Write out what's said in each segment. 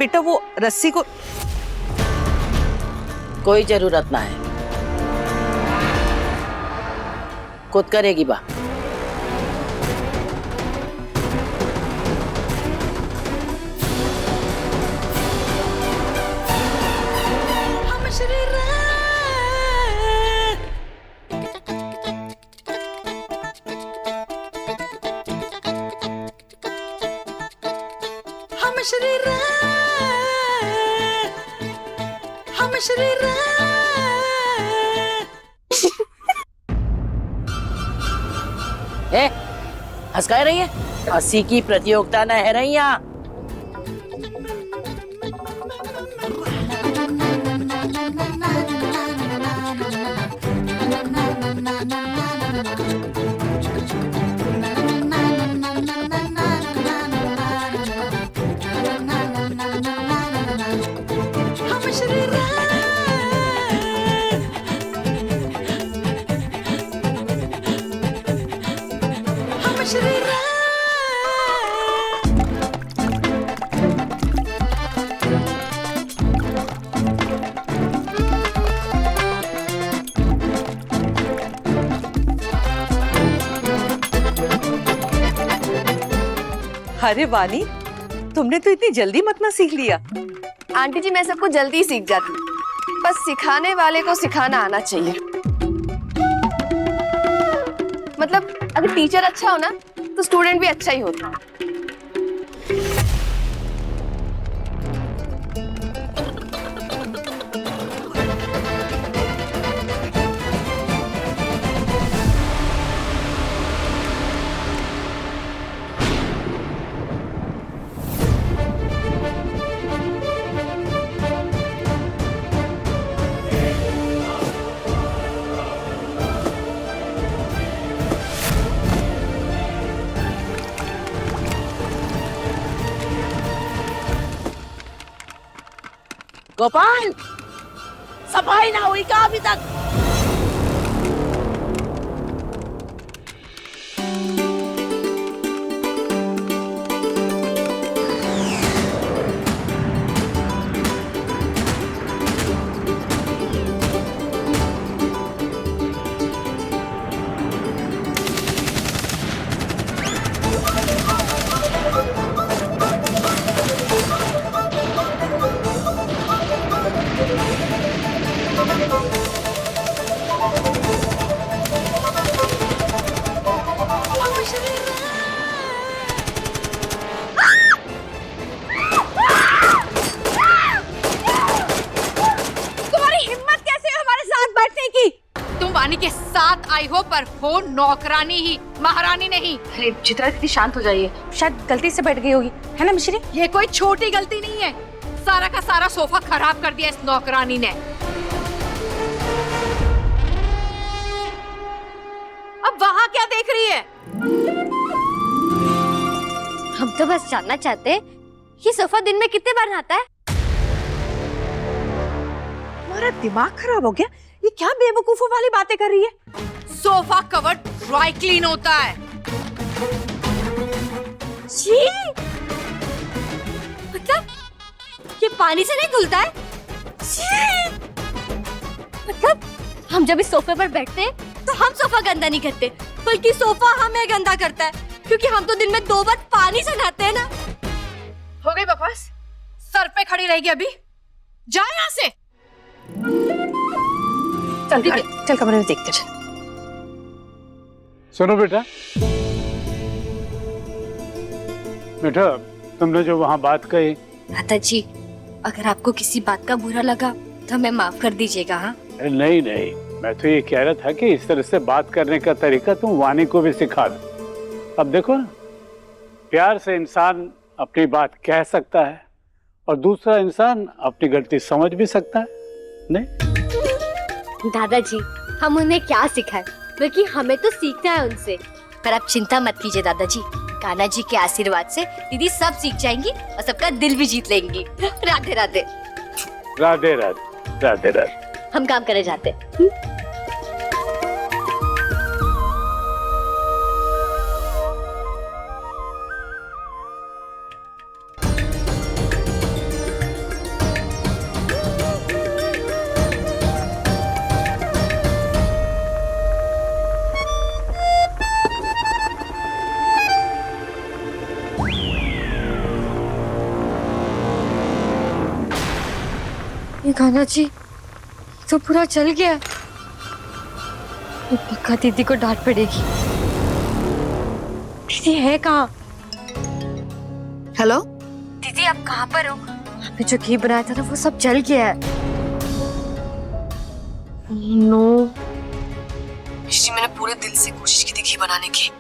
बेटा वो रस्सी को कोई जरूरत ना है, खुद करेगी बा। हंस कह रही है? हंसी की प्रतियोगिता न है रही यहाँ। अरे वानी, तुमने तो इतनी जल्दी मतना सीख लिया। आंटी जी मैं सबको जल्दी सीख जाती हूँ, बस सिखाने वाले को सिखाना आना चाहिए। मतलब अगर टीचर अच्छा हो ना तो स्टूडेंट भी अच्छा ही होता है। गोपाल, सफाई ना हुई क्या अभी तक? के साथ आई हो पर हो नौकरानी ही, महारानी नहीं। अरे चित्रा दीदी शांत हो जाइए, शायद गलती से बैठ गई होगी, है ना मिश्री? ये कोई छोटी गलती नहीं है, सारा का सारा सोफा खराब कर दिया इस नौकरानी ने। अब वहां क्या देख रही है? हम तो बस जानना चाहते हैं ये सोफा दिन में कितने बार नहाता है? हमारा दिमाग खराब हो गया, ये क्या बेवकूफों वाली बातें कर रही है? सोफा कवर ड्राई क्लीन होता है। छी! मतलब ये पानी से नहीं धुलता है? छी! मतलब हम जब इस सोफे पर बैठते हैं तो हम सोफा गंदा नहीं करते, बल्कि सोफा हमें गंदा करता है, क्योंकि हम तो दिन में 2 बार पानी से नहाते हैं ना। हो गई बकवास, सर पे खड़ी रहेगी अभी। जा यहाँ से। चल कमरे में देखते चल। सुनो बेटा, बेटा तुमने जो वहाँ बात कही। दादाजी, अगर आपको किसी बात का बुरा लगा तो हमें माफ कर दीजिएगा। हाँ नहीं नहीं, मैं तो ये कह रहा था कि इस तरह से बात करने का तरीका तुम वानी को भी सिखा दो। अब देखो ना, प्यार से इंसान अपनी बात कह सकता है और दूसरा इंसान अपनी गलती समझ भी सकता है, नहीं? दादाजी, हम उन्हें क्या सिखाएं, बल्कि हमें तो सीखना है उनसे। पर आप चिंता मत कीजिए दादाजी, कान्हा जी के आशीर्वाद से दीदी सब सीख जाएंगी और सबका दिल भी जीत लेंगी। राधे राधे। राधे राधे। राधे राधे। हम काम करने जाते हैं। गाना जी तो पूरा चल गया। ये पक्का दीदी को डांट पड़ेगी। दीदी है कहाँ? हेलो दीदी आप कहाँ पर हो? आपने जो घी बनाया था ना वो सब जल गया है। नो मिश्री, मैंने पूरे दिल से कोशिश की थी घी बनाने की,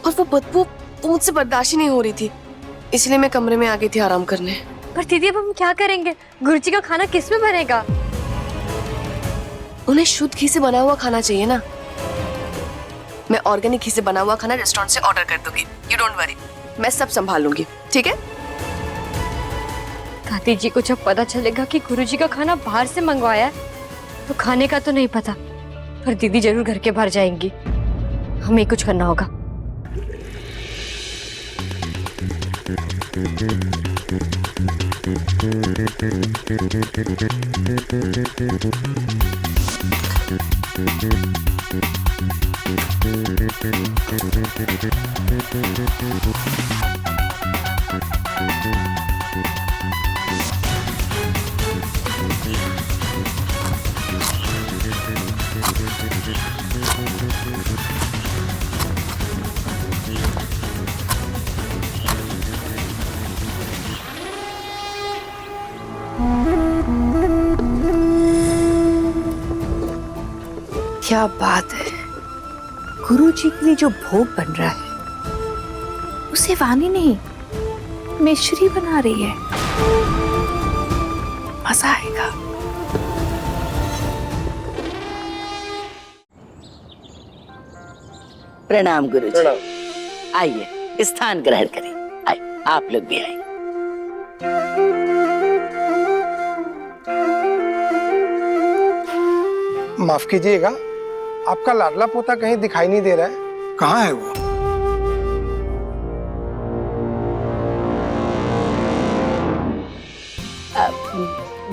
और वो बदबू मुझसे बर्दाश्त ही नहीं हो रही थी, इसलिए मैं कमरे में आ गई थी आराम करने। पर दीदी अब हम क्या करेंगे? गुरुजी का खाना किस में बनेगा? उन्हें शुद्ध घी से बना हुआ खाना चाहिए ना। मैं ऑर्गेनिक घी से बना हुआ खाना रेस्टोरेंट से ऑर्डर कर दूंगी। यू डोंट वरी, मैं सब संभाल लूंगी, ठीक है? दादी जी को जब पता चलेगा कि गुरुजी का खाना बाहर से मंगवाया है तो खाने का तो नहीं पता, पर दीदी जरूर घर के बाहर जाएंगी। हमें कुछ करना होगा। क्या बात है, गुरुजी के लिए जो भोग बन रहा है उसे वानी नहीं मिश्री बना रही है। मजा आएगा। प्रणाम गुरुजी। आइए स्थान ग्रहण करें। आइए आप लोग भी आइए। माफ कीजिएगा, आपका लाडला पोता कहीं दिखाई नहीं दे रहा है, कहाँ है वो?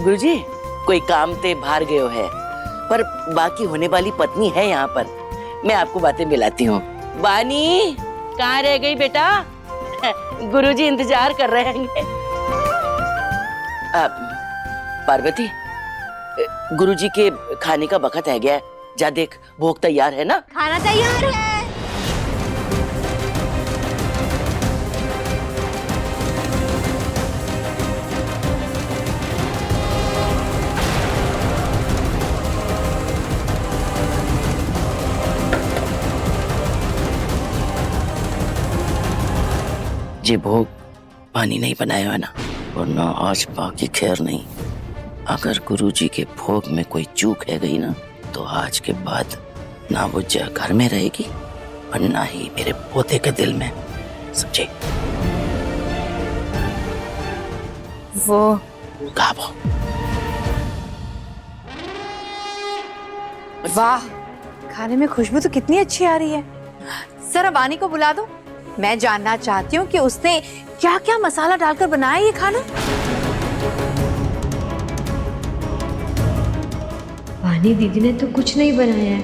गुरुजी कोई काम ते बाहर गए है, पर बाकी होने वाली पत्नी है यहाँ पर। मैं आपको बातें मिलाती हूँ। वानी कहाँ रह गई बेटा? गुरुजी इंतजार कर रहे हैं। पार्वती, गुरुजी के खाने का वक्त है गया है, जा देख भोग तैयार है ना? खाना तैयार है। ये भोग पानी नहीं बनाया है ना, वरना आज बाकी खैर नहीं। अगर गुरुजी के भोग में कोई चूक है गई ना, तो आज के बाद ना वो जय घर में रहेगी और ना ही मेरे पोते के दिल में, समझे? वो कहा वो? वाह, खाने में खुशबू तो कितनी अच्छी आ रही है। जरा वानी को बुला दो, मैं जानना चाहती हूँ कि उसने क्या क्या मसाला डालकर बनाया ये खाना। वानी दीदी ने तो कुछ नहीं बनाया है,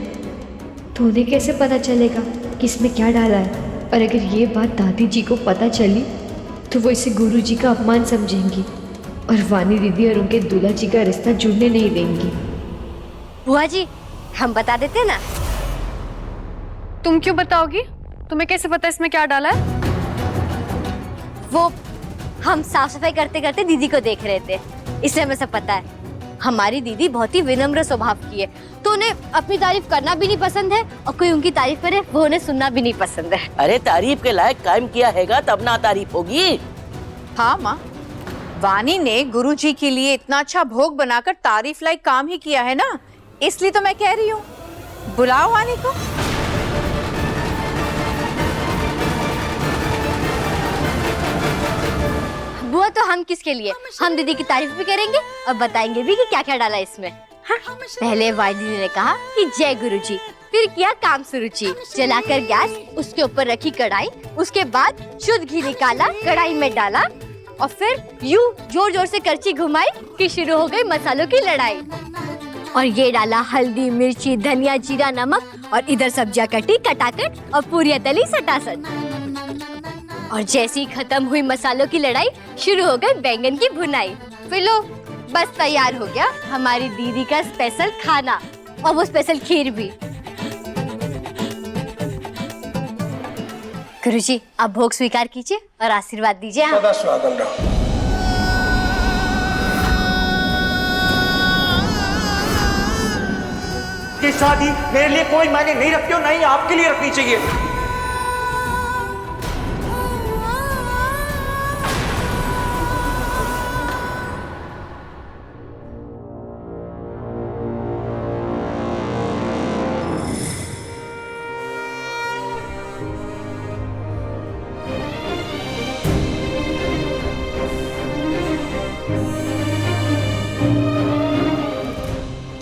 तो उन्हें कैसे पता चलेगा कि इसमें क्या डाला है? और अगर ये बात दादी जी को पता चली तो वो इसे गुरुजी का अपमान समझेंगी और वानी दीदी और उनके दूल्हा जी का रिश्ता जुड़ने नहीं देंगी। बुआ जी, हम बता देते ना। तुम क्यों बताओगी? तुम्हें कैसे पता इसमें क्या डाला है? वो हम साफ सफाई करते करते दीदी को देख रहे थे, इसलिए हमें सब पता है। हमारी दीदी बहुत ही विनम्र स्वभाव की है, तो उन्हें अपनी तारीफ करना भी नहीं पसंद है और कोई उनकी तारीफ करे वो उन्हें सुनना भी नहीं पसंद है। अरे तारीफ के लायक काम किया हैगा तब ना तारीफ होगी। हाँ माँ, वानी ने गुरुजी के लिए इतना अच्छा भोग बनाकर तारीफ लायक काम ही किया है ना, इसलिए तो मैं कह रही हूँ बुलाओ वानी को। बुआ तो हम किसके लिए? हम दीदी की तारीफ भी करेंगे और बताएंगे भी कि क्या क्या डाला इसमें। हाँ? पहले वाई दीदी ने कहा कि जय गुरुजी, फिर किया काम सुरुचि, जलाकर गैस, उसके ऊपर रखी कढ़ाई, उसके बाद शुद्ध घी निकाला, कढ़ाई में डाला और फिर यूं जोर जोर से करछी घुमाई कि शुरू हो गई मसालों की लड़ाई। और ये डाला हल्दी, मिर्ची, धनिया, जीरा, नमक और इधर सब्जियां कटी कटाकट और पूरी तली सटासट। और जैसे ही खत्म हुई मसालों की लड़ाई, शुरू हो गई बैंगन की भुनाई। फिर लो बस तैयार हो गया हमारी दीदी का स्पेशल खाना, और वो स्पेशल खीर भी। गुरुजी, आप भोग स्वीकार कीजिए और आशीर्वाद दीजिए। सदा स्वागत रहो। ये शादी मेरे लिए कोई मायने नहीं रखती और ना ही आपके लिए रखनी चाहिए।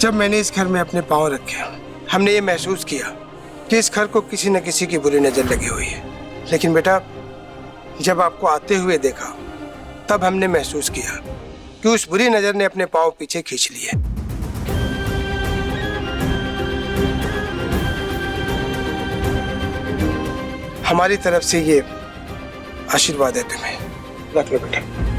जब मैंने इस घर में अपने पांव रखे, हमने ये महसूस किया कि इस घर को किसी न किसी की बुरी नजर लगी हुई है। लेकिन बेटा, जब आपको आते हुए देखा तब हमने महसूस किया कि उस बुरी नजर ने अपने पांव पीछे खींच लिए। हमारी तरफ से ये आशीर्वाद है तुम्हें, रख लो बेटा।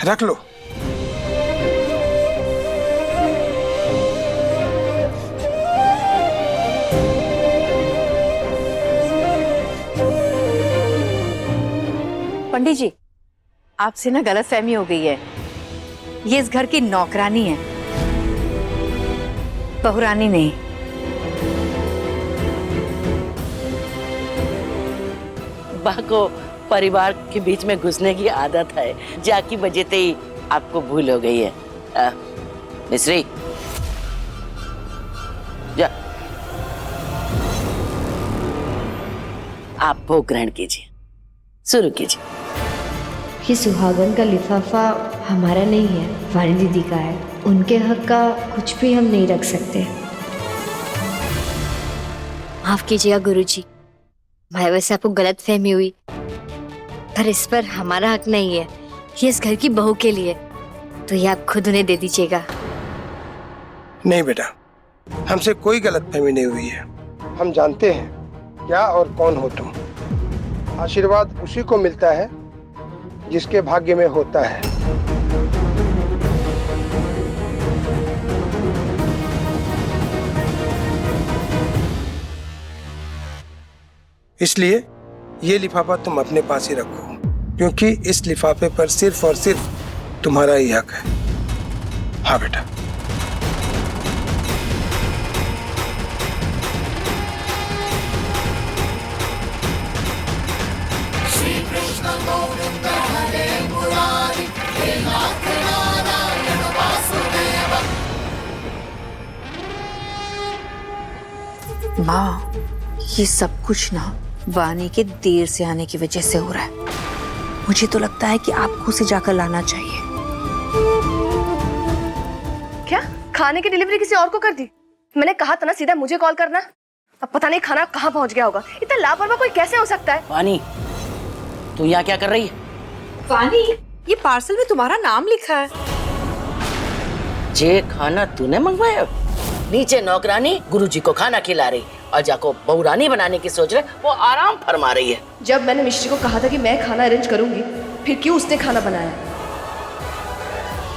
रख लो। पंडित जी, आपसे ना गलतफहमी हो गई है। ये इस घर की नौकरानी है, बहुरानी नहीं। बा को परिवार के बीच में घुसने की आदत है, जाकी बजेते ही आपको भूल हो गई है। मिश्री, जा, आप भोग ग्रहण कीजिए, शुरू कीजिए। ये सुहागन का लिफाफा हमारा नहीं है, वाणी दीदी का है। उनके हक का कुछ भी हम नहीं रख सकते। माफ कीजिएगा गुरुजी, भाई वैसे आपको गलतफहमी हुई, पर इस पर हमारा हक नहीं है। ये इस घर की बहू के लिए, तो ये आप खुद उन्हें दे दीजिएगा। नहीं बेटा, हमसे कोई गलतफहमी नहीं हुई है। हम जानते हैं क्या और कौन हो तुम। आशीर्वाद उसी को मिलता है जिसके भाग्य में होता है। इसलिए ये लिफाफा तुम अपने पास ही रखो, क्योंकि इस लिफाफे पर सिर्फ और सिर्फ तुम्हारा ही हक है। हाँ बेटा। माँ, ये सब कुछ ना वाणी के देर से आने की वजह से हो रहा है। मुझे तो लगता है कि आपको उसे जाकर लाना चाहिए। क्या खाने की डिलीवरी किसी और को कर दी? मैंने कहा था ना सीधा मुझे कॉल करना। अब पता नहीं खाना कहाँ पहुँच गया होगा। इतना लापरवाह कोई कैसे हो सकता है? वाणी, तू यहाँ क्या कर रही है? वाणी, ये पार्सल में तुम्हारा नाम लिखा है। जे खाना तूने मंगवाया? नीचे नौकरानी गुरुजी को खाना खिला रही, अजा को बहुरानी बनाने की सोच रहे, वो आराम फरमा रही है। जब मैंने मिश्री को कहा था कि मैं खाना अरेंज करूंगी, फिर क्यों उसने खाना बनाया?